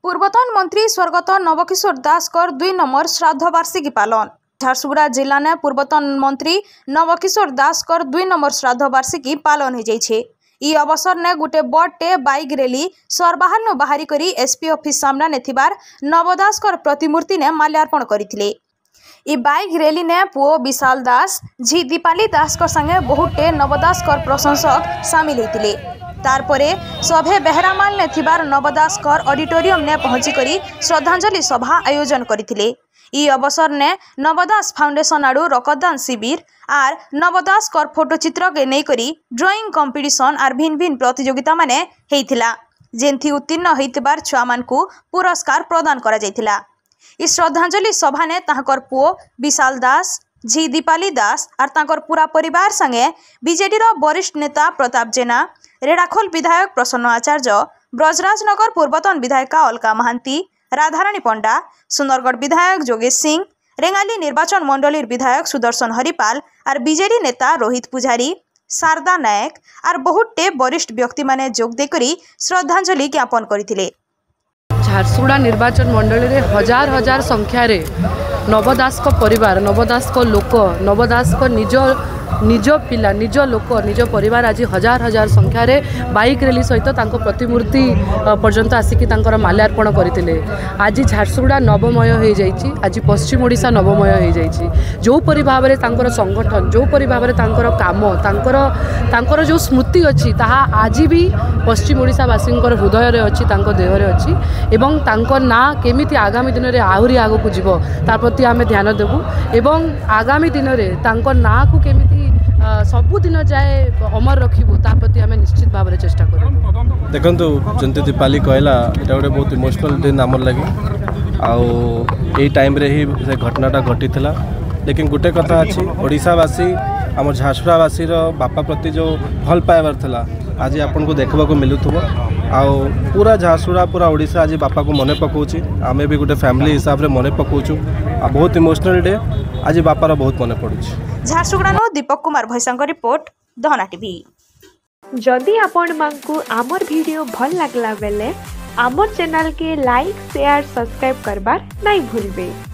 पूर्वतन मंत्री स्वर्गत नवकिशोर दास कर 2 नंबर श्राद्ध वार्षिकी पालन। झारसुगुड़ा जिला ने पूर्वतन मंत्री नवकिशोर दास कर 2 नंबर श्राद्ध वार्षिकी पालन हो जाइछे। ई अवसर ने गोटे बड़े बाइक रैली सरबाहार बाहरी करी एसपी ऑफिस सामना ने थिबार नवदास कर प्रतिमूर्ति ने माल्यार्पण करथिले। ई बाइक रैली ने पुओ विशाल दास झी दीपाली दास को संगे बहुटे नवदास कर प्रशंसक सामिल होते। तारपरे सभे बेहरामाल ने थिबार नवदास कर ऑडिटोरियम ने पहुंची करी श्रद्धांजलि सभा आयोजन करथिले। ई अवसर ने नवदास फाउंडेशन आड़ू रक्तदान शिविर आर नवदास कर फोटोचित्र के नहीं करी ड्राइंग कंपटीशन आर भिन्न भिन्न प्रतियोगिता माने हेइथिला, जेंथि उत्तीर्ण होइतबार छुआ मानकु पुरस्कार प्रदान करा जाइथिला। इस श्रद्धांजलि सभा ने तांकर पुओ विशाल दास झी दीपाली दास और तांकर पूरा परिवार संगे बीजेडी रो वरिष्ठ नेता प्रताप जेना, रेड़ाखोल विधायक प्रसन्न आचार्य, ब्रजराजनगर पूर्वतन विधायिका अलका महांती, राधाराणी पंडा, सुंदरगढ़ विधायक जोगेश सिंह, रेंगाली निर्वाचन मंडलीर विधायक सुदर्शन हरिपाल और बीजेडी नेता रोहित पुजारी, शारदा नायक और बहुटे वरिष्ठ व्यक्ति माने जोग देकरी श्रद्धांजलि ज्ञापन करथिले। झारसुगुड़ा निर्वाचन मंडली रे हजार हजार संख्यार नवदास को परिवार, नवदास को लोक, नवदास को निज पिला, निज लोक, निज परिवार आज हजार हजार संख्यार बाइक रैली सहित प्रतिमूर्ति पर्यंत आसिक माल्यार्पण करते। आज झारसुगुड़ा नवमय हो जाइए, आज पश्चिम ओडिशा नवमय हो जाइए। जोपरी भाव में संगठन, जोपरी भाव में काम, जो स्मृति अच्छी ताहा आज भी पश्चिम ओडिशावासी हृदय में अच्छी, देहरे अच्छी एवं तांकर ना केमिति आगामी दिन में आहरी आग को जीव ता प्रति आम ध्यान देवु एवं आगामी दिन में तांकर ना को केमिति सबुदिन जाए अमर रखिबू ता प्रति आम निश्चित भाव में चेष्टा करूँ। देखो जमती दीपाली कहला এটা ଗୋଟେ बहुत इमोशनल दिन आमर लगे आई टाइम रे ही से घटनाटा घटी थिला। लेकिन गोटे कथा अच्छी ओडिशावासी आम झारसुगुड़ावासी बापा प्रति जो भल पाइबार थिला आज आपन को देखबा को मिलुथबो। आउ पूरा झारसुगुड़ा पूरा ओडिशा आज बापा को मने पकाउची, आमे भी गोटे फैमिली हिसाब रे मने पकाउछु। आ बहुत इमोशनल डे आज बापार बहुत मने पड़ुछि। झारसुगुड़ा दीपक कुमार भैसंग रिपोर्ट दहना टीवी। जदि आपण मानकु आमर वीडियो भल लागला बेले आमर चैनल के लाइक शेयर सब्सक्राइब करबार नहीं भूलबे।